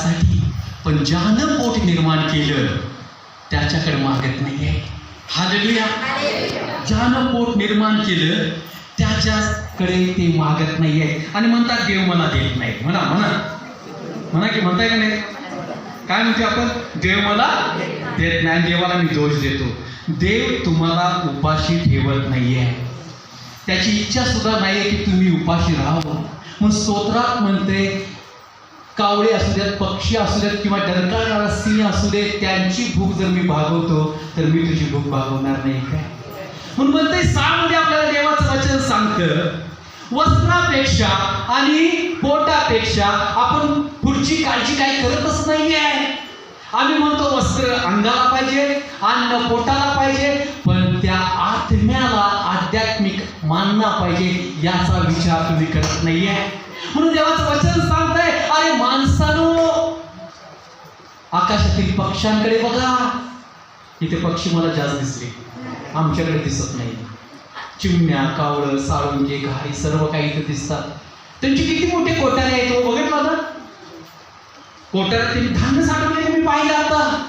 पोटासाठी, पण ज्यानं पोट निर्माण केलं त्याच्याकडे मागत नाहीये. हालेलुया. ज्यानं पोट निर्माण केलं त्याच्याकडे ते मागत नाहीये. आणि म्हणतात देव मला देत नाही. म्हणा म्हणा म्हणा की म्हणताय का नाही? काय म्हणते आपण? देव मला देत नाही, देवाला मी दोष देतो. देव तुम्हाला उपाशी ठेवत नाहीये. त्याची इच्छा सुद्धा नाहीये की तुम्ही उपाशी राहावं. मग स्तोत्रात म्हणते कावळे असू द्यात, पक्षी असू द्यात किंवा डरकाळणारा सिंह असू दे, त्यांची भूक जर मी भागवतो तर मी तुझी भूक भागवणार नाही काय? म्हणून म्हणते सामध्ये आपल्याला देवाचं वचन सांगतं वस्त्रापेक्षा आणि पोटापेक्षा आपण पुढची काळजी काही करतच नाहीये. आम्ही म्हणतो वस्त्र अंगाला पाहिजे, अन्न पोटाला पाहिजे, पण त्या आत्म्याला आध्यात्मिक मानना पाहिजे याचा विचार तुम्ही करत नाहीये. म्हणून देवाचं वचन सांगतंय अरे माणसानो आकाशातील पक्ष्यांकडे बघा. इथे पक्षी मला जास्त दिसले, आमच्याकडे दिसत नाही. चिमण्या, कावळं, साळुंके, घारी सर्व काही इथे दिसतात. त्यांची किती मोठे कोठारे आहेत हो, बघितलं ना? कोठाऱ्यात त्यांनी धान्य साठवलेले मी पाहिलं. आता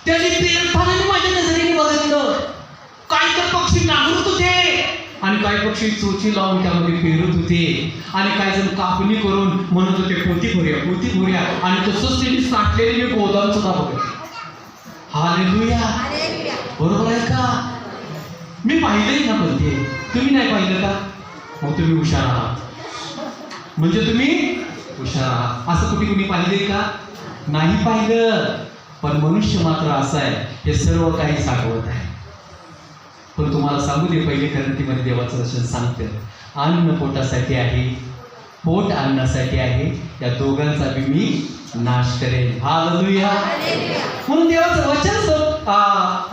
त्यांनी पेरताना माझ्या नजरेने बघितलं. काही तर पक्षी नांगरत होते आणि काही पक्षी चोची लावून त्यामध्ये पेरत होते आणि काही जण कापणी करून म्हणत होते पोती भरूया आणि तसंच त्यांनी साठलेले मी गोदाम सुद्धा बघत. हालेलुया. बरोबर आहे का? मी पाहिलंय ना, पण ते तुम्ही नाही पाहिलं का? मग तुम्ही हुशार आहात. म्हणजे तुम्ही हुशार आहात. असं कुठे कुणी पाहिलंय का? नाही पाहिलं. पण मनुष्य मात्र असा आहे, हे सर्व काही साठवत आहे. पण तुम्हाला सांगू दे, पहिले ग्रंथीमध्ये देवाचं वचन सांगतं अन्न पोटासाठी आहे, पोट अन्नासाठी आहे, या दोघांचा बी मी नाश करेन. हालेलुया. म्हणून देवाचं वचन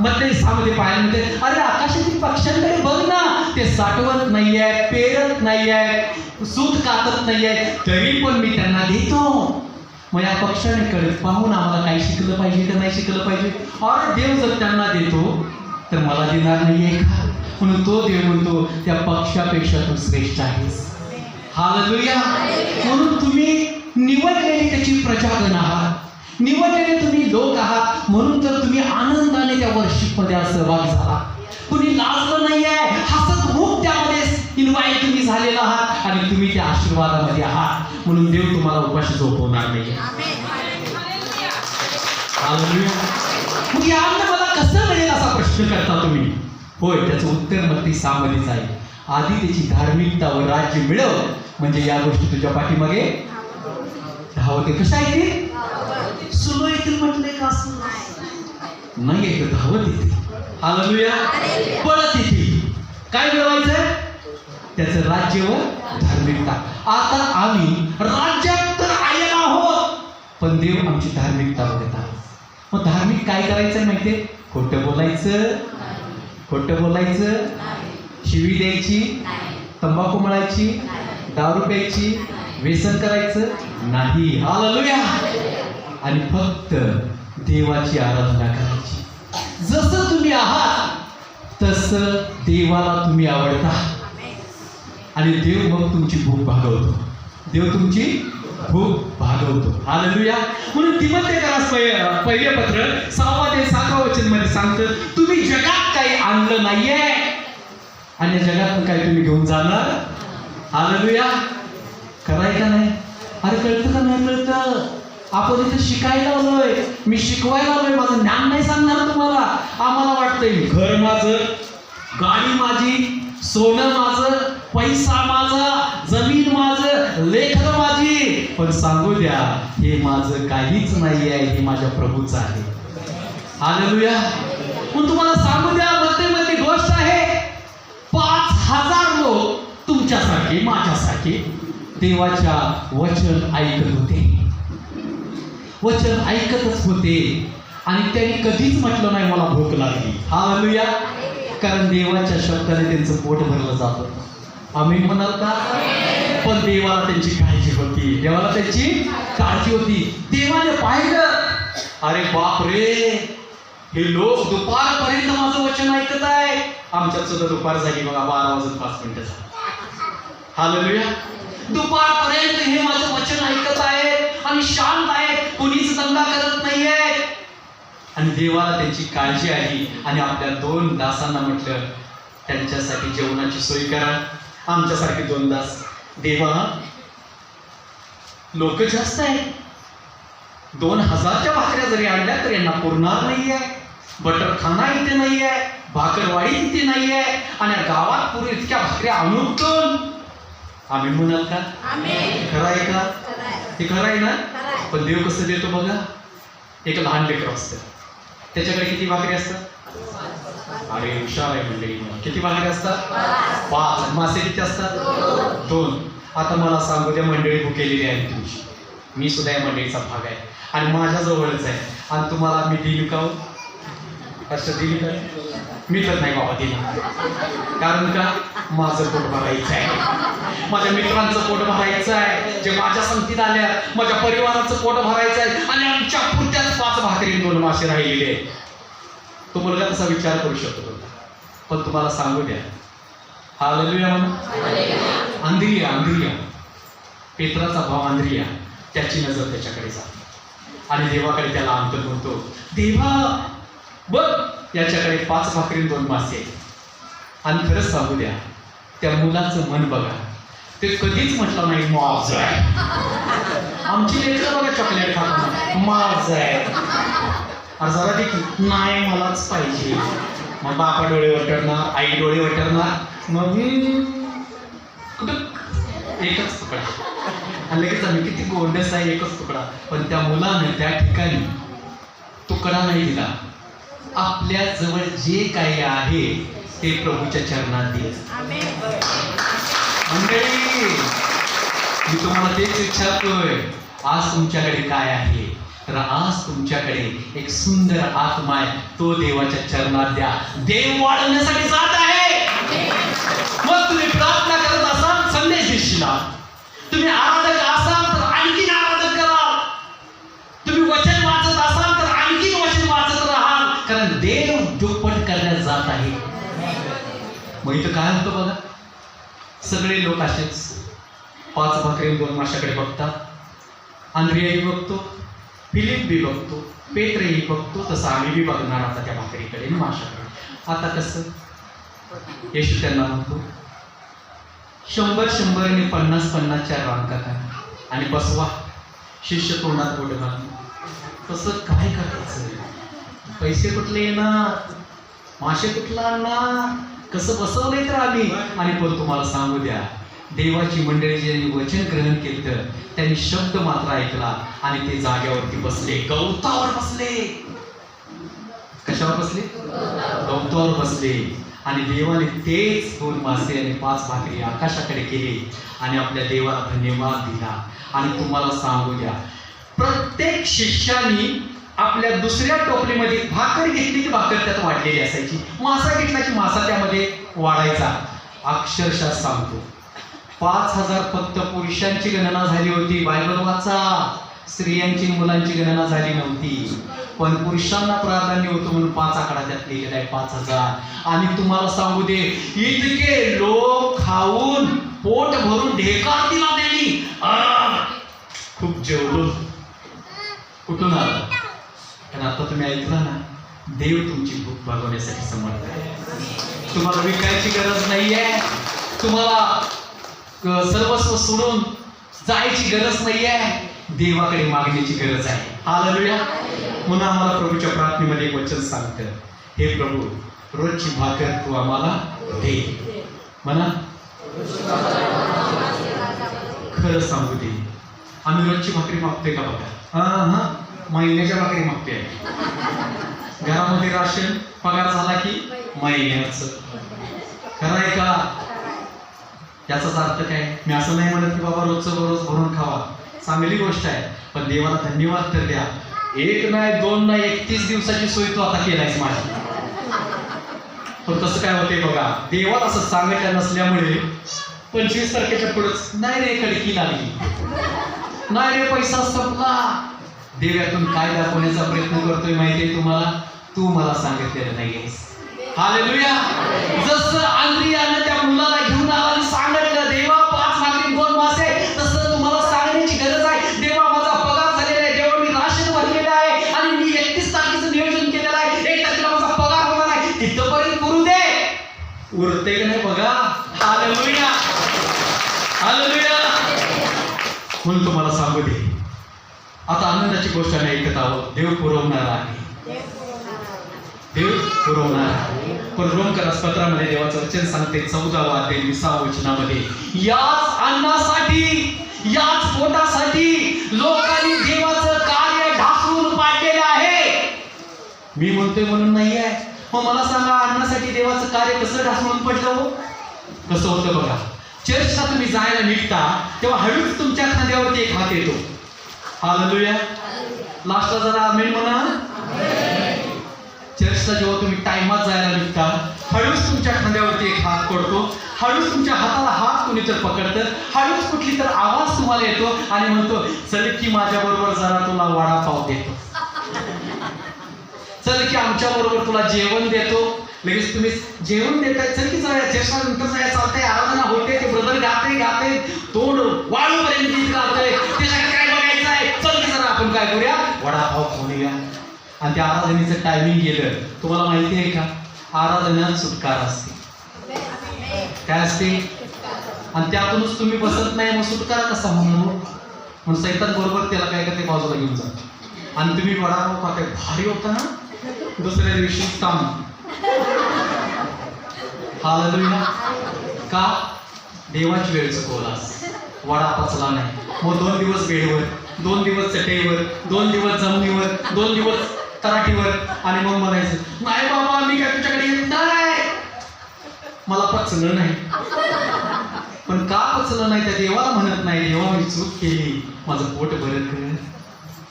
मध्ये सामध्ये पाहायला मिळते अरे आकाशातील पक्ष्यांकडे बघ ना, ते साठवत नाहीये, पेरत नाहीये, सूत कातत नाहीये, तरी पण मी त्यांना देतो. मग या पक्ष्यांकडे पाहून आम्हाला काही शिकलं पाहिजे का नाही शिकलं पाहिजे? अरे देव जर त्यांना देतो तर मला देणार नाहीये का? म्हणून तो देव म्हणतो त्या पक्षापेक्षा तू श्रेष्ठ आहेस. हालेलुया. म्हणून तुम्ही निवडलेली त्याची प्रजागण आहात, निवडलेले तुम्ही लोक आहात. म्हणून तर तुम्ही आनंदाने त्या वर्शिपमध्ये सहभाग झाला. कुणी लाजलं नाहीये, हसत मुख त्यामध्ये इन्व्हाइट तुम्ही झालेला आहात आणि तुम्ही त्या आशीर्वादामध्ये आहात. म्हणून देव तुम्हाला उपाशी झोपवणार नाही. हालेलुया. मग या अन्न मला कसं मिळेल असा प्रश्न करता तुम्ही. होय, त्याचं उत्तर मत्ती 6 मध्येच आहे. आधी त्याची धार्मिकता व राज्य मिळव, म्हणजे या गोष्टी तुझ्या पाठीमागे धावते. कशा येतील? सुलो येतील म्हटले का? असं नाही येत, धावत येते. हालेलुया. पळत येते. काय मिळवायचं? त्याचं राज्य व धार्मिकता. आता आम्ही राज्यात तर आलेलो आहोत, पण देव आमची धार्मिकता बघत आहोत. मग धार्मिक काय करायचं माहितीये? खोटं बोलायचं, खोटं बोलायचं, शिवी द्यायची, तंबाखू मळायची, दारू प्यायची, व्यसन करायचं नाही. हालेलुया. आणि फक्त देवाची आराधना करायची. जसं तुम्ही आहात तसं देवाला तुम्ही आवडता आणि देव मग तुमची भूक भागवतो. देव तुमची भूक भागवतो. हालेलुया. म्हणून तिमोथेयुस पहिले पत्र 6 ते 7 वचन मध्ये सांगतं तुम्ही जगात काही आणलं नाहीये आणि जगात काही तुम्ही घेऊन जाणार. हालेलुया. करायचं नाही. अरे कळतं का नाही कळतं? आपण इथे शिकायला आलोय, मी शिकवायला आलोय, माझं ज्ञान नाही सांगणार तुम्हाला. आम्हाला वाटतंय घर माझं, गाडी माझी, सोनं माझं, पैसा माझा, जमीन माझं, लेखन माझी. पण सांगू द्या, हे माझं काहीच नाही आहे, हे माझ्या प्रभूचं आहे. हालेलुया. पण तुम्हाला सांगू द्या, मध्ये गोष्ट आहे, 5000 लोक तुमच्यासारखे माझ्यासारखे देवाच्या वचन ऐकत होते, वचन ऐकतच होते आणि त्यांनी कधीच म्हटलं नाही मला भूक लागली. हालेलुया. कारण देवाच्या शब्दाने त्यांचं पोट भरलं जात होतं. आम्ही म्हणाल का? पण देवाला त्यांची काळजी होती, देवाला त्यांची काळजी होती. देवाने पाहिलं, अरे बाप रे, हे लोक दुपारपर्यंत माझं वचन ऐकत आहे. आमच्यात सुद्धा दुपार झाली बघा, 12:05 झाली. हालेलुया. दुपारपर्यंत हे माझं वचन ऐकत आहेत आणि शांत आहेत, कोणीच दंगा करत नाहीये. आणि देवाला त्यांची काळजी आली आणि आपल्या 2 दासांना म्हटलं त्यांच्यासाठी जेवणाची सोय करा. आमच्यासारखे 2 दास, देवा लोक जास्त आहेत, 2000च्या भाकऱ्या जरी आणल्या तर यांना पुरणार नाहीये, बटर खाना इथे नाहीये, भाकरवाडी इथे नाहीये, आणि गावात पूर्वी इतक्या भाकऱ्या आणून आम्ही म्हणाल का? खरं आहे का? ते खरं आहे ना? पण देव कसं देतो बघा. एक लहान लेकर असतं, त्याच्याकडे किती भाकरी असतात? अरे हुशार आहे मंडळी. किती भाकरी असतात? 5. मासे किती असतात? 2. आता मला सांगू द्या, मंडळी भुकेलेली आहे तुमची, मी सुद्धा या मंडळीचा भाग आहे आणि माझ्या जवळच आहे, आणि तुम्हाला मी दिली का? असं दिली का? मी तर नाही बाबा दिली. कारण का? माझं पोट भरायचं आहे, माझ्या मित्रांचं पोट भरायचं आहे, जे माझ्या संगतीत आल्या माझ्या परिवाराचं पोट भरायचं आहे, आणि आमच्या पुरत्याच 5 भाकरी 2 मासे राहिलेले. तो मुलगा तसा विचार करू शकतो, पण तुम्हाला सांगू द्या, हालेलुया म्हणा. अंद्रिया पेत्राचा भाव अंद्रिया, त्याची नजर त्याच्याकडे जाते आणि देवाकडे त्याला अंतर म्हणतो, देवा बघ याच्याकडे 5 भाकरी 2 मासे. आणि खरंच सांगू द्या, त्या मुलाचं मन बघा, ते कधीच म्हटलं नाही माझ आहे. आमची लेकरं बघा चॉकलेट खाताना माझ आहे, आणि जरा देखील नाही मलाच पाहिजे. मग बापा डोळे वटरणार, आई डोळे वटरणार, मग कुठं एकच तुकडा. आणि लगेच आम्ही किती गोंडस आहे, एकच तुकडा. पण त्या मुलाने त्या ठिकाणी तुकडा नाही दिला, आपल्या जवळ जे काही आहे ते प्रभूच्या चरणात दिले. मंडळी मी तुम्हाला तेच विचारतोय, आज तुमच्याकडे काय आहे? तर आज तुमच्याकडे एक सुंदर आत्मा आहे, तो देवाच्या चरणात द्या. देव वाढवण्यासाठी जात आहे. मग तुम्ही प्रार्थना करत असाल, संदेश दिसला. तुम्ही आराधक असाल तर आणखीन आराधक करा. तुम्ही वचन वाचत असाल तर आणखीन वचन वाचत राहा, कारण देव दुप्पट करण्यात जात आहे. मग इथं काय होतं बघा, सगळे लोक असेच 5 भाकरी 2 माशाकडे बघतात. अंद्रियाही बघतो, फिलिप बी बघतो, पेत्रही बघतो, तसं आम्ही बी बघणार आता त्या भाकरीकडे आणि माशाकडे. आता कसं? येशू त्यांना म्हणतो, 100 आणि 50 रांका करा आणि बसवा. शिष्य तोंडात बोट घालून, तसं काय करायचं? पैसे कुठले येणार, मासे कुठला आणणार, कसं बसवलंय तर आम्ही. आणि पण तुम्हाला सांगू द्या, देवाची मंडळी ज्यांनी वचन ग्रहण केलं त्यांनी शब्द मात्र ऐकला आणि ते जाग्यावरती बसले, गवतावर बसले. कशावर बसले? गवतावर बसले. आणि देवाने तेच 2 मासे आणि 5 भाकरी आकाशाकडे केले आणि आपल्या देवाला धन्यवाद दिला. आणि तुम्हाला सांगू द्या, प्रत्येक शिष्यानी आपल्या दुसऱ्या टोपलीमध्ये भाकर घेतली की भाकर त्यात वाढलेली असायची, मासा घेतला की मासा त्यामध्ये वाढायचा. अक्षरशः सांगतो, 5000 फक्त पुरुषांची गणना झाली होती. बायबल वाचा, स्त्रियांची मुलांची गणना झाली नव्हती. पण पुरुषांना प्राधान्य होतं म्हणून 5 आकडा त्यात लिहिलेला आहे, 5000. आणि तुम्हाला सांगू दे, इतके लोक खाऊन पोट भरून ढेकार दिला त्यांनी. खूप जेवलो. कुठून आलं? कारण आता तुम्ही ऐकला ना, देव तुमची भूक भागवण्यासाठी समर्थ आहे. तुम्हाला विकायची गरज नाहीये, तुम्हाला सर्वस्व सोडून जायची गरज नाहीये, देवाकडे मागण्याची गरज आहे. हालेलुया. म्हणून आम्हाला प्रभूच्या प्रार्थनेमध्ये एक वचन सांगतं, हे प्रभू रोजची भाकर तू आम्हाला दे. म्हणा, खरं सांगू दे, आम्ही रोजची भाकरी मागतोय का बघा? महिन्याच्या भाकरी मागतोय. घरामध्ये राशन पगार झाला की महिन्याचं. खरं आहे का? याचाच अर्थ काय? मी असं नाही म्हणत की बाबा रोजचं रोज भरून खावा, चांगली गोष्ट आहे, पण देवाला धन्यवाद तर द्या. 1 नाही 2 नाही 31 दिवसाची सोय तू आता केलायस माझी. पण कसं काय होते बघा, देवाला असं सांगायचं नसल्यामुळे 25 तारखेच्या पुढेच नाही रे कडकी लागली, नाही रे पैसा संपला. देवातून काय दाखवण्याचा प्रयत्न करतोय माहितीये तुम्हाला? तू मला सांगितलेलं नाहीयेस. हालेलुया. जसं अंद्रियाने त्या मुलाला घेऊन आला आणि सांगितलं, देवा 5 भाकरी 2 मासे, तसं तुम्हाला सांगण्याची गरज आहे. देवा माझा पगार हालेलुया. म्हणून तुम्हाला सांगू दे, आता आनंदाची गोष्ट आम्ही ऐकत आहोत. देव पुरवणार आहे, देव पुरवणार आहे. पण रोमकरास पत्रामध्ये देवाचं वचन सांगते 14वा अध्याय 20वा वचनामध्ये, याच अन्नासाठी, याच पोटासाठी लोकांनी देवाचं कार्य ढासळून पाडलेलं आहे. मी म्हणतोय म्हणून नाही आहे. मग मला सांगा, अन्नासाठी देवाचं कार्य कसं ढासळून पडलं हो? कसं होतं बघा. चर्चला तुम्ही जायला निघता तेव्हा हळूच तुमच्या खांद्यावरती एक हात येतो. हालेलुया. लास्टला जरा आमेन म्हणा. चर्चला जेव्हा तुम्ही टाइमात जायला निघता, हळूच तुमच्या खांद्यावरती एक हात पडतो. हळूच तुमच्या हाताला हात कुणी तर पकडतं. हळूच कुठली तर आवाज तुम्हाला येतो आणि म्हणतो, चल की माझ्या बरोबर जरा तुला वडापाव देतो, चल की आमच्या बरोबर तुला जेवण देतो. लगेच तुम्ही जेवण देताय, चल की जाऊया चर्चला, नंतर जाऊया, चालतंय, आराधना होते, ते ब्रदर गाते तोंड वाळूपर्यंत गीत गातोय, त्याच्याकडे काय बघायचं आहे, चल की जरा आपण काय करूया, वडापाव खाऊया. आणि त्या आराधनेचं टायमिंग गेलं. तुम्हाला माहिती आहे का, आराधनात सुटकार असते. काय असते? आणि त्यातूनच तुम्ही बसत नाही, मग सुटकार कसा म्हणून? मग सैतान बरोबर त्याला काय करते, बाजूला घेऊन जातो. आणि तुम्ही वडापाव खाते, भारी होता ना, दुसऱ्या दिवशी काम. हालेलुया. का? देवाची वेळ चुकवलास, वडा पचला नाही. मग 2 दिवस बेडवर, 2 दिवस चटईवर, 2 दिवस जमिनीवर, 2 दिवस तराठीवर, आणि मग म्हणायचं, नाही बाबा मी काय तुझ्याकडे येत नाही, मला पचलं नाही. पण का पचलं नाही? त्या देवाला म्हणत नाही, देवा मी चूक केली, माझं पोट भरत कर.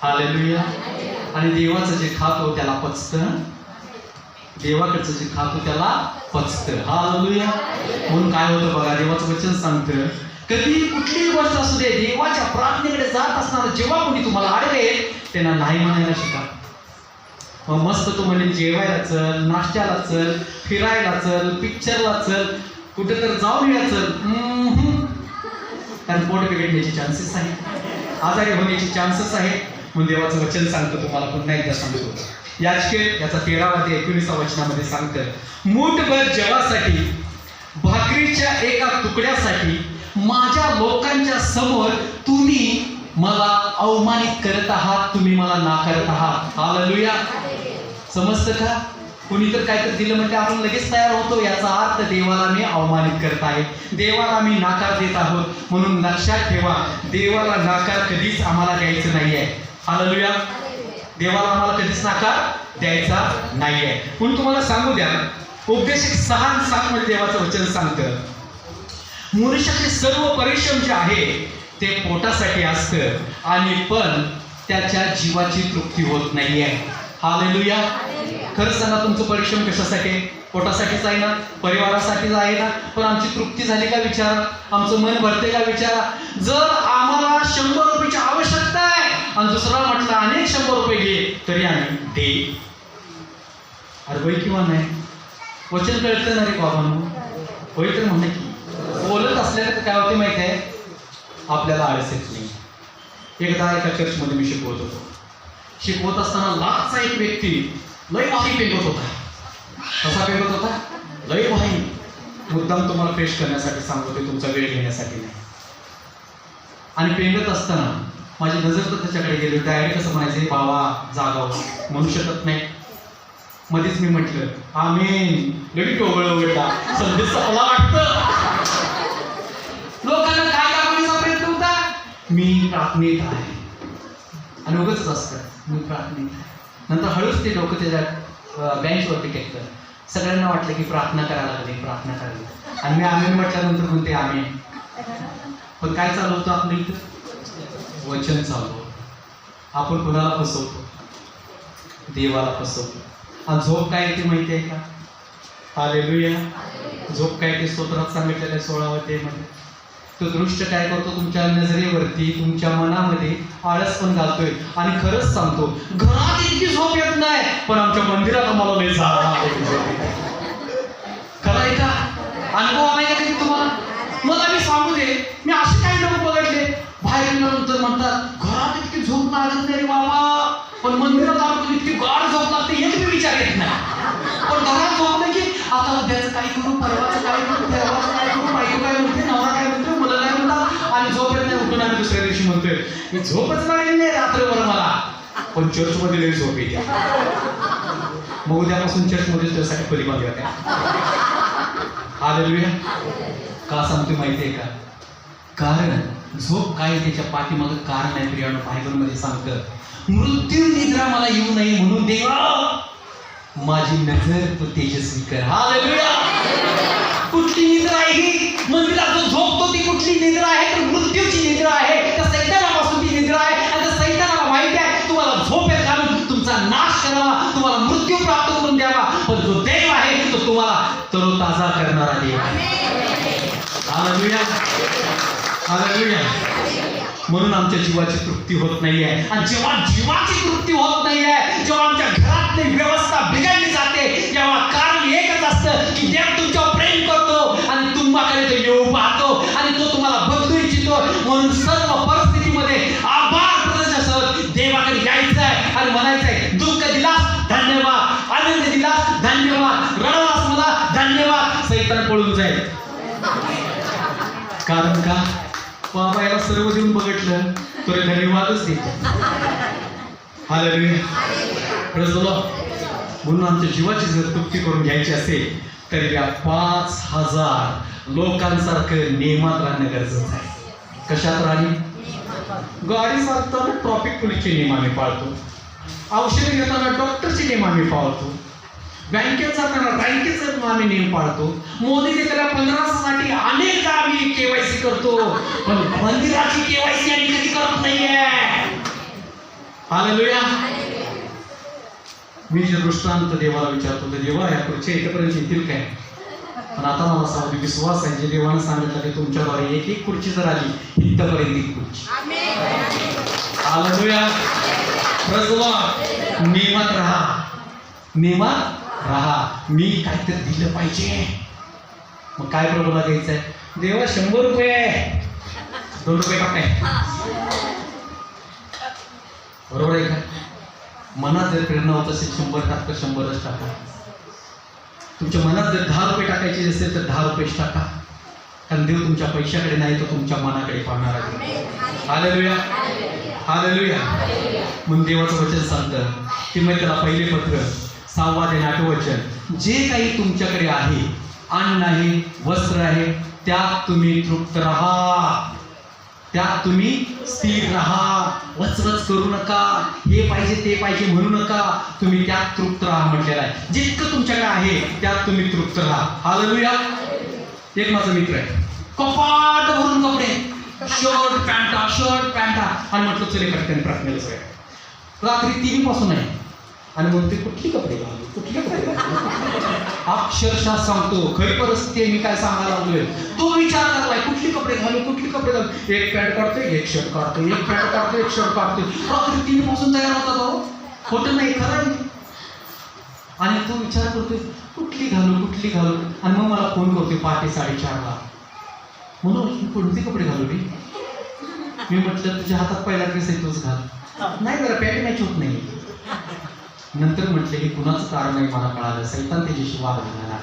हालेलुया. आणि देवाचं जे खातो त्याला पचतं, देवाकडचं जे खातो त्याला पचतं. हालेलुया. म्हणून काय होतं बघा, देवाचं वचन सांगतं, कधी कुठलीही गोष्ट असू दे, देवाच्या प्रार्थनेकडे जात असताना जेव्हा कोणी तुम्हाला अडवेल त्यांना नाही म्हणायला शिका. मग मस्त तो म्हणेल, जेवायला चल, नाश्त्याला चल, फिरायला चल, पिक्चरला चल, कुठे तर जाऊन या चल, कारण पोट बिघडण्याचे चान्सेस आहे, आजारी होण्याचे चान्सेस आहे. म्हणून देवाचं वचन सांगतं, तुम्हाला पुन्हा एकदा सांगतो, याचके याचा 13वा ते 19वा वचनामध्ये सांगतं, मूठभर जेवासाठी, भाकरीच्या एका तुकड्यासाठी माझ्या लोकांच्या समोर तुम्ही मला अवमानित करत आहात, तुम्ही मला नाकारत आहात. हालेलुया. समजतं का? कुणी तर काय तर दिलं म्हणजे आपण लगेच तयार होतो, याचा अर्थ देवाला मी अवमानित करत आहे, देवाला मी नाकार देत आहोत. म्हणून लक्षात ठेवा, देवाला नाकार कधीच आम्हाला द्यायचं नाहीये. हालेलुया. देवाला आम्हाला कधीच नाकार द्यायचा नाहीये. म्हणून तुम्हाला सांगू द्या, उपदेशक 6:7 मध्ये देवाचं वचन सांगतं, मनुष्याचे सर्व परिश्रम जे आहे ते पोटासाठी असतं, आणि पण त्याच्या जीवाची तृप्ती होत नाहीये. हालेलुया. खरं सांगा, तुमचं परिश्रम कशासाठी? पोटासाठीच आहे ना, परिवारासाठीच आहे ना. पण आमची तृप्ती झाली का विचारा, आमचं मन भरते का विचारा. जर आम्हाला 100 रुपयाची आवश्यकता आहे आणि दुसरा म्हटलं अनेक 100 रुपये घे, तरी आम्ही दे. अरे होय किंवा नाही? वचन कळतं ना रे बाबांनो, होय तर म्हणा की. बोलत असल्यानं काय होते माहिती आहे, आपल्याला आळस येत नाही. एकदा एका चर्चमध्ये मी शिकवत होतो. शिकवत असताना लाखचा एक व्यक्ती लय भारी पेंगत होता. कसा पेंगत होता? लय भारी. मुद्दाम तुम्हाला फ्रेश करण्यासाठी सांगतोय, तुमचा वेळ घेण्यासाठी नाही. आणि पेंगत असताना माझी नजर तर त्याच्याकडे गेली. डायरेक्ट कसं म्हणायचं, बाबा जागाव, म्हणू शकत नाही. मध्येच मी म्हटलं आमेन, लगेच टोगळ उघडला. संदेश मला वाटतं लोकांना काय दाखवण्याचा प्रयत्न होता, मी प्रार्थनेत आहे, आणि उगाच असतं मी प्रार्थनेत आहे. नंतर हळूच ते डोकं त्याच्या बेंचवरती टेकतं. सगळ्यांना वाटलं की प्रार्थना करायला लागली, प्रार्थना करायला. आणि मी आमेन म्हटल्यानंतर म्हणते आमेन. पण काय चालू होतं आपलं इथं? वचन चालू. आपण कुणाला फसवतो? देवाला फसवतो. आणि झोप काय येते माहिती आहे का? हालेलुया. झोप काय ते स्तोत्रात सांगितलेलं आहे 16व्या अध्यायामध्ये. तो दृष्ट काय करतो, तुमच्या नजरेवरती, तुमच्या मनामध्ये आळस पण घालतोय. आणि खरंच सांगतो, घरात इतकी झोप येत नाही, पण आमच्या मंदिरात आम्हाला लय खरं आहे का? अनुभव आलाय का कधी तुम्हाला? मला मी सांगू दे, मी असे काही लोक बघितले, बाहेर गेल्यानंतर म्हणतात घरात इतकी झोप लागत नाही बाबा, पण मंदिरात आलो इतकी गाढ झोप लागते, एक मी विचार येत नाही. पण घरात झोपलं की आता उद्याचं काय करू, परवाचं काय करू, परवाचं काय करू, बायको काय म्हणते, नवरा काय म्हणते, मुलं काय म्हणतात, म्हणतोय मी झोपच नाही रात्रभर मला, पण चर्चमध्ये लई झोप येते. मग उद्यापासून चर्चमध्ये त्यासाठी खोली बांधली होत्या. हालेलुया. का सांगतोय माहितीये का? कारण झोप काय त्याच्या पाठीमागं कारण आहे. प्रियानो, बायबलमध्ये सांगतं मृत्यू निद्रा मला येऊ नये म्हणून देवा माझी नजर तू तेजस्वी कर. हालेलुया. कुठली निद्रा आहे ही? मंदिरात जो झोपतो ती कुठली निद्रा आहे? तर मृत्यूची निद्रा आहे. त्या सैतानापासून ती निद्रा आहे. आणि त्या सैतानाला माहिती आहे तुम्हाला झोपेत घालून तुमचा नाश करावा, तुम्हाला मृत्यू प्राप्त करून द्यावा. पण जो देव आहे तो तुम्हाला तरोताजा करणारा देव आहे. हालेलुया. हालेलुया. म्हणून आमच्या जीवाची तृप्ती होत नाहीये. आणि जेव्हा जीवाची तृप्ती होत नाहीये, जेव्हा आमच्या घरातली व्यवस्था बिघडली जाते, तेव्हा कारण एकच असतं की देव तुमच्यावर प्रेम करतो आणि तुम्हाकडे तो येऊ पाहतो आणि तो तुम्हाला बदलू इच्छितो. म्हणून सर्व परिस्थितीमध्ये आभार प्रदर्शनासह देवाकडे यायचं आहे आणि म्हणायचंय दुःख दिलास धन्यवाद, आनंद दिलास धन्यवाद, रडलास मला धन्यवाद. सैतान पळून जाईल. कारण का? बाबा याला सर्व देऊन बघितलं तर धन्यवादच देतो. हालेलुया. Praise the Lord. म्हणून आमच्या जीवाची जर तृप्ती करून घ्यायची असेल तर या 5000 लोकांसारखं नियमात राहणं गरजेचं आहे. कशात राहणे? गाडी चालताना ट्रॉफिक पोलीसचे नियम आम्ही पाळतो, औषध घेताना डॉक्टरचे नियम आम्ही पाळतो, बँकेत जाताना बँकेचा आम्ही नियम पाळतो, मोदी देताना 15साठी अनेकदा आम्ही केवायसी करतो, पण मंदिराची केवायसी आम्ही कधी करत नाहीये. हालेलुया. मी जे दृष्टांत देवाला विचारतो तर देवा या खुर्च्या इथपर्यंत येतील काय? पण आता मला सांगतो विश्वास आहे जे देवानं सांगितलं की तुमच्याद्वारे एक एक खुर्ची जर आली इथपर्यंत एक खुर्ची. हालेलुया. Praise the Lord. नियमात राहा, नियमात राहा. मी काहीतरी दिलं पाहिजे. मग काय प्रभूला द्यायचंय? देवा 100 रुपये, 2 रुपये टाकाय. बरोबर आहे का? मनात जर प्रेरणा होत असेल 100 टाका, 100च टाका. तुमच्या मनात जर 10 रुपये टाकायचे असेल तर 10 रुपयेच टाका. कारण देव तुमच्या पैशाकडे नाही तर तुमच्या मनाकडे पाहणार आहे. हालेलुया. हालेलुया. म्हणून देवाचं वचन सांगतं की मी त्याला पहिले पत्र 6 आणि 8 वचन, जे काही तुमच्याकडे आहे, अन्न आहे, वस्त्र आहे, त्यात तुम्ही तृप्त राहा, त्यात तुम्ही स्थिर राहा. वचवच करू नका, हे पाहिजे ते पाहिजे म्हणू नका, तुम्ही त्यात तृप्त राहा म्हटलेलं आहे. जितकं तुमच्याकडे आहे त्यात तुम्ही तृप्त राहा. हालेलुया. एक माझा मित्र आहे, कपाट भरून कपडे, शर्ट पॅन्टा आणि म्हटलं चले पटकन प्रार्थनेला जाऊया. रात्री 3 पासून आहे आणि म्हणते कुठली कपडे घालू, कुठली कपडे घालू. अक्षरशः सांगतो, खरी परिस्थिती आहे, मी काय सांगायला लागलोय. तो विचार करलाय कुठली कपडे घालू, कुठली कपडे घालू. एक पॅन्ट काढतोय, एक शर्ट काढतोय, एक पॅन्ट काढतोय, एक शर्ट काढतोय. रात्री 3 पासून तयार होता तो. खोटं नाही, खरं आहे. आणि तो विचार करतोय कुठली घालू, कुठली घालू. आणि मग मला फोन करतोय पहाटे 4:30ला, म्हणून कोणते कपडे घालू रे? मी म्हटलं तुझ्या हातात पहिला ड्रेस आहे तोच घाल. नाही जरा पॅन्ट मॅच होत नाही. नंतर म्हटलं हे कुणाचं कारण नाही मला कळालं. सैतान त्याच्याशी वाद घालणार,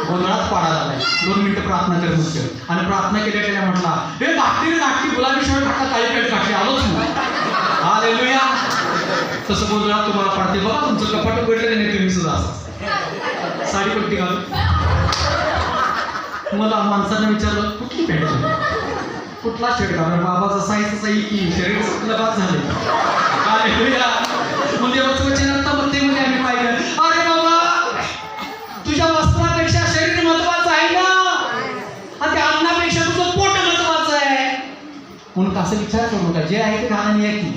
गोंधळात पाडायला आलाय. 2 मिनिटं प्रार्थना कर म्हटलं आणि प्रार्थना केल्या म्हटला हे घातली गुलाबी शर्ट टाका, काळी पॅन्ट घातली, आलोच मग. हालेलुया. तसं गोंधळात तुम्हाला पाडते बघा. तुमचं कपाट उघडलं नाही तुम्ही सुद्धा असं साडी पट्टी घालून. मला माणसानं विचारलं कुठली पॅन्ट, कुठला शर्ट घालून. बाबाचा साईजचा की शरीर सुटलं बाद झाले. हालेलुया. म्हणजे वचनात म्हणते म्हणजे आम्ही पाहिलं अरे बाबा तुझ्या वस्त्रापेक्षा शरीर महत्वाचं आहे ना, आणि त्या अन्नापेक्षा तुझं पोट महत्वाचं आहे. म्हणून असं विचार करू नका, जे आहे ते घालाने आहे की.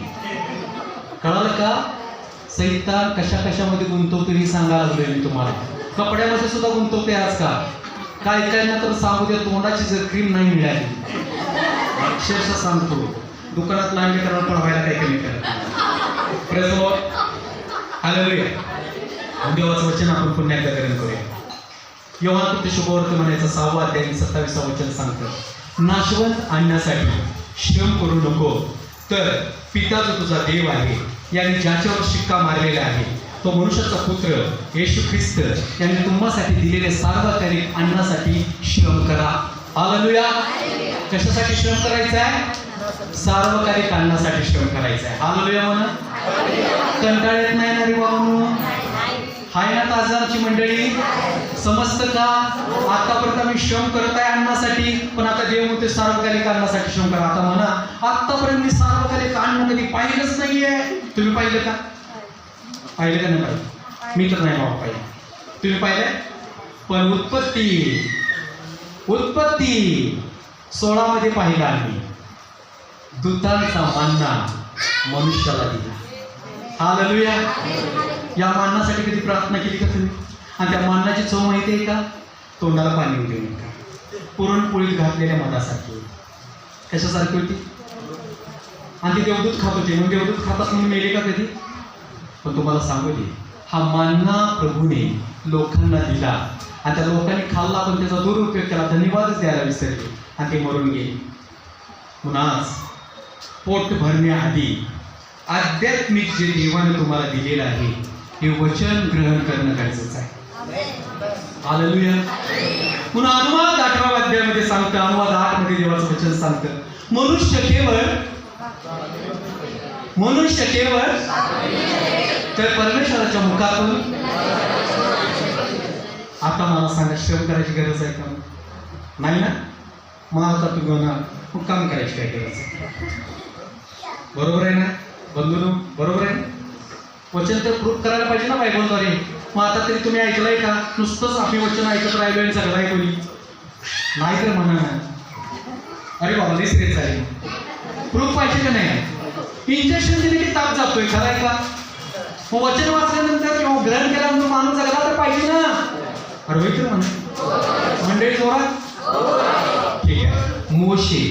कळालं का? सैतान कशा कशामध्ये गुंतवतो हे सांगायला लागलोय मी तुम्हाला. कपड्यामध्ये सुद्धा गुंतवते आज का? काय काय ना तर सांगू द्या, तोंडाची जर क्रीम नाही मिळाली, अक्षरशः सांगतो दुकानात लांबे करायला पळवायला काही कमी करा. Praise the Lord. हालेलुया. देवाचं वचन आपण पुन्हा एकदा ग्रहण करूया. योहान शुभवर्त म्हणायचं 6 अध्याय 27 वचन सांगतं, नाशवंत आणण्यासाठी श्रम करू नको, तर पिता जो तुझा देव आहे याने ज्याच्यावर शिक्का मारलेला आहे तो मनुष्याचा पुत्र येशू ख्रिस्त यांनी तुम्हासाठी दिलेले सार्वकालिक अन्नासाठी श्रम करा. हालेलुया. कशासाठी श्रम करायचा आहे? सार्वकालिक अन्नासाठी श्रम करायचा आहे. हालेलुया म्हणा. कंटाळ येत नाही ना रे बाबू? हाय ना ताजा आमची मंडळी? समजतं का? आतापर्यंत आम्ही श्रम करत आहे अन्नासाठी, पण आता देव म्हणते सार्वकालिक अन्नासाठी श्रम करा. आता म्हणा, आतापर्यंत मी सार्वकालिक अन्न कधी पाहिलंच नाहीये. तुम्ही पाहिलं का? पाहिलं का नाही पाहिलं? मी तर नाही बाबा पाहिलं. तुम्ही पाहिलंय? पण उत्पत्ती 16 मध्ये पाहिला आम्ही. दूतांचा मन्ना मनुष्याला दिला. हालेलुया. या मान्नासाठी कधी प्रार्थना केली का तुम्ही? आणि त्या मान्नाची चव माहिती आहे का? तोंडाला पाणी होते का? पुरणपोळीत घातलेल्या मधासारखी. कशासारखी होती? आणि ते देवदूत खात होते. मग देवदूत खातात म्हणून मेले का कधी? पण तुम्हाला सांगू दे, हा मान्ना प्रभूने लोकांना दिला आणि त्या लोकांनी खाल्ला, पण त्याचा दुरुपयोग केला, धन्यवादच द्यायला विसरले आणि ते मरून गेले. म्हणून आज पोट भरण्याआधी आध्यात्मिक जे देवाने तुम्हाला दिलेलं आहे हे वचन ग्रहण करणं गरजेचं आहे. हालेलुया. पुन्हा अनुवाद 18व्या अध्यायामध्ये सांगतं, अनुवाद 8 मध्ये देवाचं वचन सांगतं, मनुष्य केवळ तर परमेश्वराच्या मुखातून. आता मला सांगा, श्रम करायची गरज आहे का? नाही ना? मग आता तुम्ही म्हणा मग काम करायची काय गरज आहे? बरोबर आहे ना बंधूंनो? बरोबर आहे ना? वचन तर प्रूफ करायला पाहिजे ना बायबलद्वारे. मग आता तरी तुम्ही ऐकलंय का? नुसतंच आपली वचन ऐकत राहिलो आणि सगळं कोणी नाही तर म्हणा ना, अरे बाबा लई सिरियस आहे. प्रूफ पाहिजे का नाही? इंजेक्शन दिले की ताप जातोय, खरं आहे का? मग वचन वाचल्यानंतर किंवा ग्रहण केल्यानंतर माणूस जगला तर पाहिजे ना. अरे होय तर म्हणा मंडळी जोरात. ठीक आहे. मोशे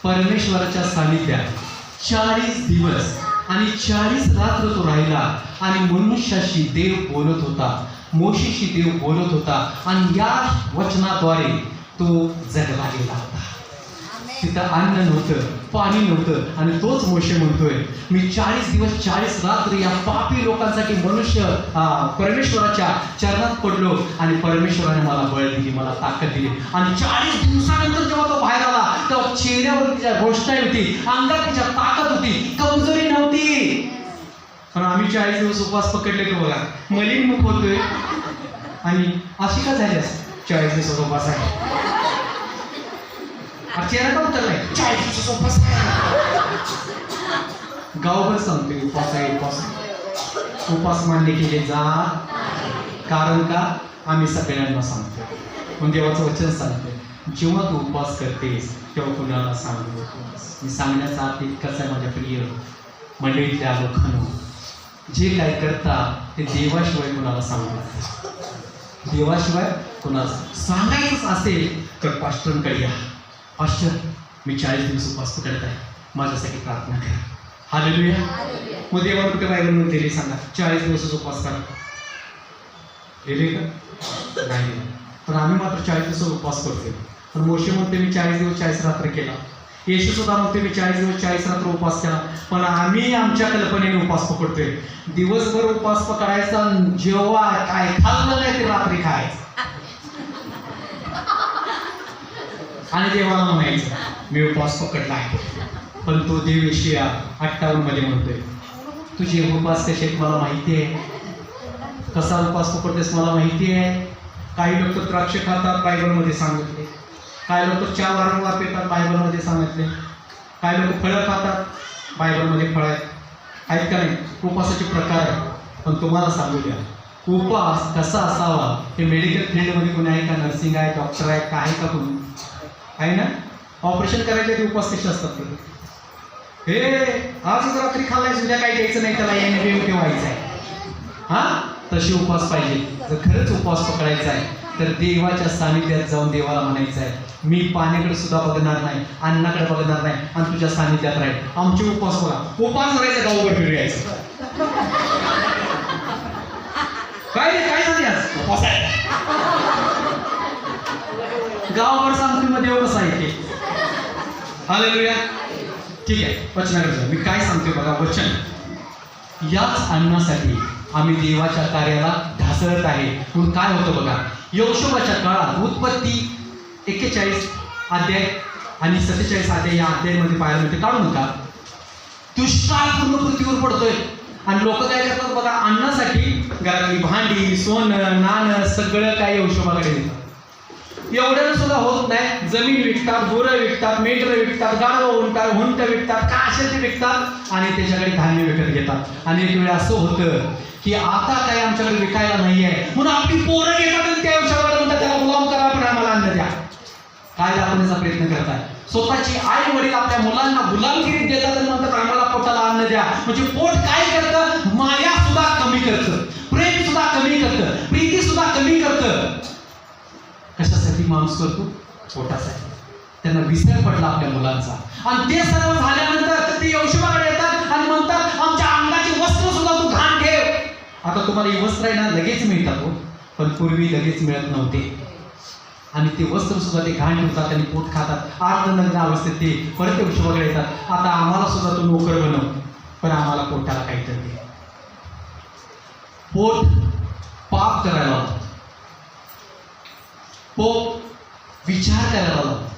परमेश्वराच्या सानिध्यात 40 दिवस आणि 40 रात्र तो राहिला आणि मनुष्याशी देव बोलत होता, मोशेशी देव बोलत होता आणि या वचनाद्वारे तो जगला गेला होता. तिथं अन्न नव्हतं, पाणी नव्हतं आणि तोच मोशे म्हणतोय, मी 40 दिवस 40 रात्र या पापी लोकांसाठी परमेश्वराच्या चरणात पडलो आणि परमेश्वराने मला बळ दिली, मला ताकद दिली. आणि 40 दिवसानंतर जेव्हा तो बाहेर आला तेव्हा चेहऱ्यावर तिच्या रोषणाई होती, अंगात तिच्या ताकद होती, कमजोरी नव्हती. पण आम्ही 40 दिवस उपवास पकडले तो बघा, मलिन मुख होतोय आणि अशी का झाली असं? 40 दिवस उपवास आहे, चेहरा का उतरलाय? 40 दिवस उपवास आहे. गावभर सांगतोय उपवास आहे, उपवास आहे. उपवास मान्य केले जात, कारण का? आम्ही सगळ्यांना सांगतो. पण देवाचं वचन सांगतोय, जेव्हा तू उपवास करतेस तेव्हा कुणाला सांगू नकोस. मी सांगण्याचा अर्थ इतकाच आहे माझ्या प्रिय मंडळीतल्या लोकांनो, जे काय करता ते देवाशिवाय कुणाला सांगू नका. देवाशिवाय कुणाला सांगायचंच असेल तर पास्टरांकडे या. पास्टर, मी 40 दिवस उपवास पकडत आहे, माझ्यासाठी प्रार्थना करा. हालेलुया. मग देवा कुठे बायबलमध्ये दिले सांगा? 40 दिवस उपवास करा. दिले का? नाही. पण आम्ही मात्र 40 दिवस उपवास करतोय. पण मोशे म्हणते मी 40 दिवस 40 रात्र केला. येशू सुद्धा म्हणते मी 40 दिवस 40 रात्र उपवास केला. पण आम्ही आमच्या कल्पनेने उपवास पकडतोय. दिवसभर उपवास पकडायचा, जेव्हा काय खाल्लं नाही ते रात्री खायचं आणि देवाला म्हणायचं मी उपवास पकडला आहे. पण तो देव यशाया 58 मध्ये म्हणतोय, तुझे उपवास कसे आहेत मला माहिती आहे, कसा उपवास पकडतेस मला माहिती आहे. काही लोक द्राक्ष खातात, बायबलमध्ये सांगितले. काही लोक चहा वारंवार पितात, बायबलमध्ये सांगितले. काही लोक फळं खातात, बायबलमध्ये फळं आहेत का नाही? उपवासाचे प्रकार आहेत. पण तुम्हाला सांगू द्या, उपवास कसा असावा हे मेडिकल फील्डमध्ये कोणी आहे का? नर्सिंग आहे, डॉक्टर आहे का? आहे का कोणी? आहे ना? ऑपरेशन करायचे ते उपवास कसे असतात? हे आजच रात्री खाल्लाय, उद्या काही द्यायचं नाही, त्याला याने वेळ ठेवायचं आहे. हां, तशी उपवास पाहिजे. जर खरंच उपवास पकडायचा आहे तर देवाच्या सानिध्यात जाऊन देवाला म्हणायचं आहे, मी पाण्याकडे सुद्धा बघणार नाही, अन्नाकडे बघणार नाही आणि तुझ्या सानिध्यात राहील. आमचे उपवास बघा, उपवास करायचं, गावभर फिरायचं. काय रे, काय झाले आज? उपवास आहे. गावभर सांगतो मग देव कसं आहे ते. हालेलुया. ठीक आहे, वचनाकडे मी काय सांगतोय बघा. वचन याच अन्नासाठी आम्ही देवाच्या कार्याला ढासळत आहे. म्हणून काय होतं बघा, यहोशुवाच्या काळात उत्पत्ती 41 अध्याय आणि 47 अध्याय या अध्यायामध्ये पाहायला मिळते, काढू नका. दुष्काळ पूर्ण पृथ्वीवर पडतोय आणि लोक काय करतात बघा, अन्नासाठी घरातली भांडी, सोनं, नाणं सगळं काही औषधाकडे देतात. एवढ्यानं सुद्धा होत नाही, जमीन विकतात, गुरं विकतात, मेंढरं विकतात, गाढवं विकतात, हुंट विकतात, काय असेल ते विकतात आणि त्याच्याकडे धान्य विकत घेतात. आणि एक वेळ असं होतं की आता काय आमच्याकडे विकायला नाहीये म्हणून आपली पोरं घेतात आणि त्या औषधाकडे म्हणतात त्याला गुलाम करा, पण आम्हाला अन्न द्या. काय दाखवण्याचा प्रयत्न करताय. स्वतःची आई वडील आपल्या मुलांना गुलामगिरीत देतात आणि म्हणतात आम्हाला पोटाला अन्न द्या. म्हणजे पोट काय करतं, माया सुद्धा कमी करतं, प्रेम सुद्धा कमी करतं, प्रीती सुद्धा कमी करतं. कशासाठी माणूस करतो, पोटासाठी. त्यांना विसर पडला आपल्या मुलांचा आणि ते सर्व झाल्यानंतर ते यहोशुआकडे येतात आणि म्हणतात आमच्या अंगाची वस्त्र सुद्धा तू घाण ठेव. आता तुम्हाला ही वस्त्र आहे ना लगेच मिळतात हो, पण पूर्वी लगेच मिळत नव्हते आणि ते वस्त्र सुद्धा ते घाण ठेवतात आणि पोट खातात. अर्धनग्न अवस्थेत ते परत यहोशुआकडे येतात. आता आम्हाला सुद्धा तू नोकर बनव, पण आम्हाला पोटाला काहीतरी दे. पोट पाप करायला लावतात, पोट विचार करायला लावतात,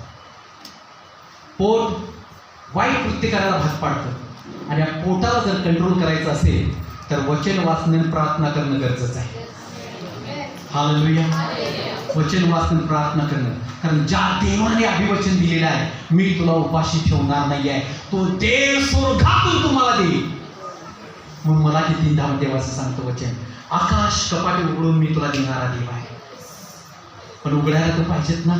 पोट वाईट कृत्य करायला भाग पाडतं. आणि या पोटाला जर कंट्रोल करायचं असेल तर वचन वाचन प्रार्थना करणं गरजेचं आहे. हालेलुया. वचन वाचन प्रार्थना करणं, कारण ज्या देवाने अभिवचन दिलेलं आहे, मी तुला उपाशी ठेवणार नाही आहे, तो देव स्वर्गातून तुम्हाला देईल. म्हणून मला की 3 देवाचं सांगतो वचन, आकाश कपाटे उघडून मी तुला देणारा देव आहे. पण उघडायला तर पाहिजेत ना.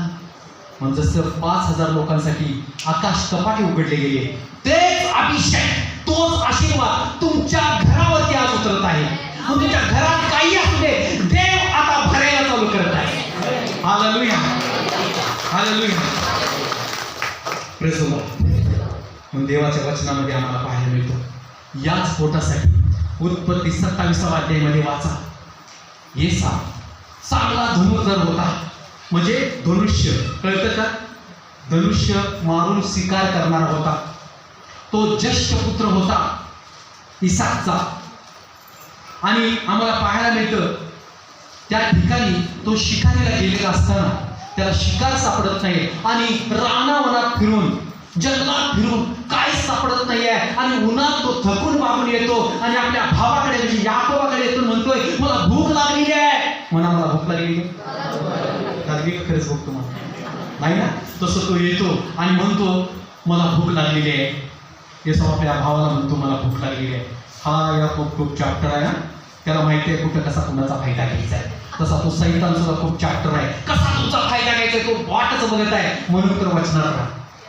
मग जसं 5000 लोकांसाठी आकाश कपाटे उघडले गेले, तेच अभिषेक, तोच आशीर्वाद तुमच्या घरावरती आज उतरत आहे. मग तुमच्या घरात काही असू दे, देव आता भरायला चालू करत आहे. Hallelujah, hallelujah, praise the Lord. मग देवाच्या वचनामध्ये आम्हाला पाहायला मिळतं, याच पोटासाठी उत्पत्ती 27व्या अध्यायामध्ये वाचा. येसा चांगला धनुर्धर होता, म्हणजे धनुष्य, कळतं का, धनुष्य मारून शिकार करणारा होता. तो ज्येष्ठ पुत्र होता इसाकचा. आणि आम्हाला पाहायला मिळतं त्या ठिकाणी तो शिकारीला गेलेला असताना त्याला शिकार सापडत नाही आणि रानावनात फिरून, जंगलात फिरून काय सापडत नाही आहे आणि उन्हात तो थकून वागून येतो आणि आपल्या भावाकडे म्हणजे याकोबाकडे येतो, म्हणतोय मला भूक लागलेली आहे. म्हणा मला भूक लागलेली लागली, खरंच भूक तुम्हाला नाही ना. तसं तो येतो आणि म्हणतो मला भूक लागलेली आहे. येसो आपल्या भावाला म्हणतो मला भूक लागलेली आहे. हा याकोब खूप चॅप्टर आहे ना, त्याला माहिती आहे कुठं कसा कुणाचा फायदा घ्यायचा आहे. तसा तो सैतान सुद्धा खूप चॅप्टर आहे, कसा तुमचा फायदा घ्यायचा आहे तो वाटच बघत आहे. म्हणून तर वचनात राहा,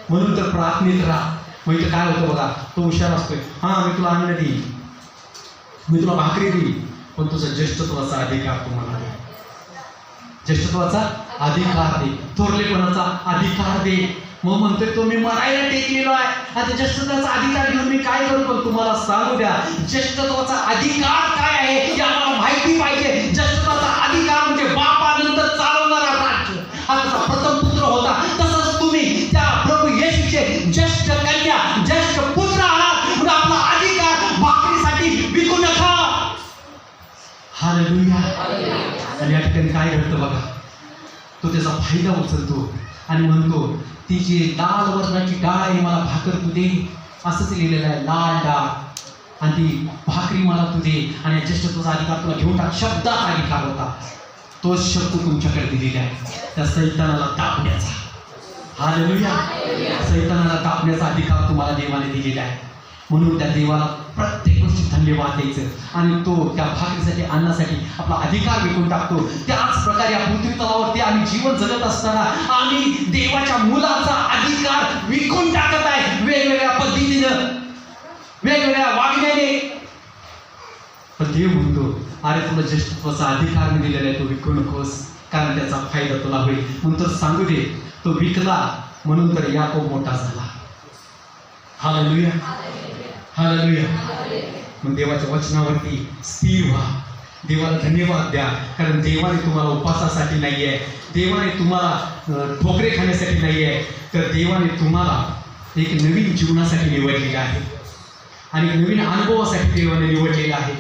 म्हणून तर प्रार्थनेत राहा. मग इथं काय होतं बघा, तो हुशार असतोय, हा मी तुला अन्न देईन, मी तुला भाकरी देईन, पण तुझा ज्येष्ठत्वाचा अधिकार तुम्हाला दे, ज्येष्ठत्वाचा अधिकार दे, थोरलेपणाचा अधिकार दे. मग म्हणतोय तो मी मरायला टेकलेलो आहे, आता ज्येष्ठत्वाचा अधिकार घेऊन मी काय करू. पण तुम्हाला सांगू द्या, ज्येष्ठत्वाचा अधिकार काय आहे हे आम्हाला माहिती पाहिजे. ज्येष्ठत्वाचा अधिकार म्हणजे बापानंतर चालवणारा राज्य. हा त्याचा प्रथम पुत्र होता, तसंच तुम्ही त्या प्रभू येशूचे ज्येष्ठ कन्या, ज्येष्ठ पुत्र आहात. म्हणून आपला अधिकार भाकरीसाठी विकू नका. हालेलुया. आणि या ठिकाणी काय घडतं बघा, तो त्याचा फायदा उचलतो आणि म्हणतो ती जी लाल वर्णाची डाळ आहे मला भाकर तू दे. असंच लिहिलेलं आहे, लाल डाळ, आणि ती भाकरी मला तू दे. आणि ज्येष्ठत्वाचा अधिकार तुला घेऊन टाक. शब्दाचा अधिकार होता, तोच शब्द तुमच्याकडे दिलेला आहे, त्या सैतानाला दाबण्याचा. हालेलुया. सैतानाला दाबण्याचा अधिकार तुम्हाला देवाने दिलेला आहे. म्हणून त्या देवाला प्रत्येक गोष्टी धन्यवाद द्यायचं आणि तो त्या भाकरीसाठी, अन्नासाठी आपला अधिकार विकून टाकतो. त्याच प्रकारे या पृथ्वी तलावरती आम्ही जीवन जगत असताना आम्ही देवाच्या मुलाचा अधिकार विकून टाकत आहे, वेगवेगळ्या पद्धतीनं, वेगवेगळ्या वागण्याने. पण देव म्हणतो अरे तुला ज्येष्ठत्वाचा अधिकार मी दिलेला आहे, तो विकू नकोस, कारण त्याचा फायदा तुला होईल. म्हणून तर सांगू दे, तो विकला म्हणून तर याकोब मोठा झाला. Hallelujah, hallelujah. मग देवाच्या वचनावरती स्थिर व्हा, देवाला धन्यवाद द्या, कारण देवाने तुम्हाला उपासासाठी नाही आहे, देवाने तुम्हाला ठोकरे खाण्यासाठी नाही आहे, तर देवाने तुम्हाला एक नवीन जीवनासाठी निवडलेलं आहे आणि नवीन अनुभवासाठी देवाने निवडलेलं आहे.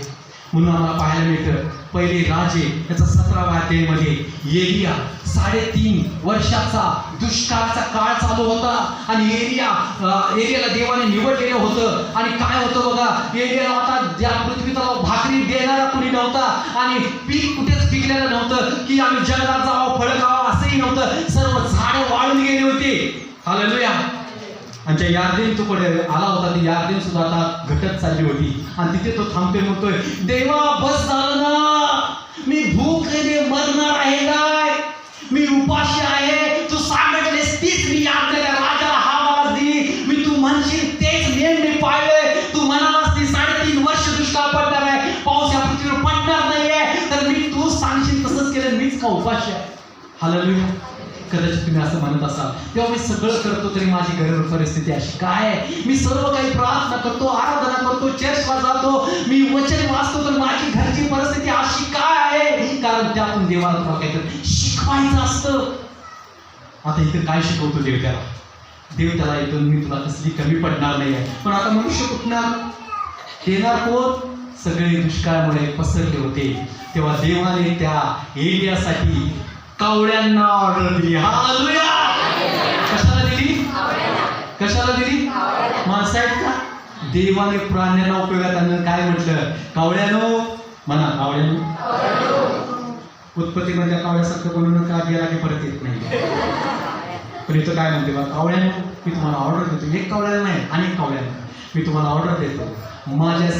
म्हणून आम्हाला पाहायला मिळतं पहिले राजे याचा 17व्या अध्यायामध्ये एलिया 3.5 वर्षाचा दुष्काळाचा काळ चालू होता आणि एलियाला देवाने निवडलेलं होतं. आणि काय होतं बघा, एलियाला आता ज्या पृथ्वीला भाकरी देणारा कुणी नव्हता आणि पीक कुठेच पिकलेलं नव्हतं की आम्ही जंगलात जावं फळं खावं असंही नव्हतं. सर्व झाडं वाळून गेली होती. हालेलुया. आणि ज्या यार्देन तो पुढे आला होता ती यार्देन सुद्धा आता घटत चालली होती आणि तिथे तो थांबतोय, म्हणतोय देवा बस झालं ना, मी भूकेने मरणार आहे काय, मी उपाशी आहे, तू सांगितलेस तीच मी आपल्याला राजाला हा आवाज दिली, मी तू म्हणशील तेच नियम मी पाळले, तू म्हणालास ती 3.5 वर्ष दुष्काळ पडणार आहे, पाऊस या पृथ्वीवर पडणार नाहीये, तर मी तू सांगशील तसंच केलं, मीच का उपाशी आहे. हालेलुया. कदाचित तुम्ही असं म्हणत असाल, तेव्हा मी सगळं करतो तरी माझी घर परिस्थिती अशी काय आहे, मी सर्व काही प्रार्थना करतो, आराधना करतो, चर्चला जातो, मी वचन वाचतो, तर माझी घरची परिस्थिती अशी काय आहे, कारण त्यातून देवाला तुला काहीतरी शिकवायचं असतं. आता इथं काय शिकवतो देव त्याला? देव त्याला येतो मी तुला कसली कमी पडणार नाही आहे. पण आता मनुष्य कुठणार देणार कोण? सगळे दुष्काळामुळे पसरले होते. तेव्हा देवाने त्या एलियासाठी कावळ्यांना ऑर्डर दिली. हालेलुया. कशाला दिली? कशाला दिली? माणसं आहेत का? देवाने प्राण्यांना उपयोगात आणलं. काय म्हटलं? कावळ्यानो म्हणा, कावळ्यानो. उत्पत्तीमधल्या कावळ्यासारखं बनवून का गेला की परत येत नाही. पण इथं काय म्हणते बा, कावळ्यानो मी तुम्हाला ऑर्डर देतो, एक कावळ्याला नाही अनेक कावळ्यांना मी तुम्हाला ऑर्डर देतो, माझ्या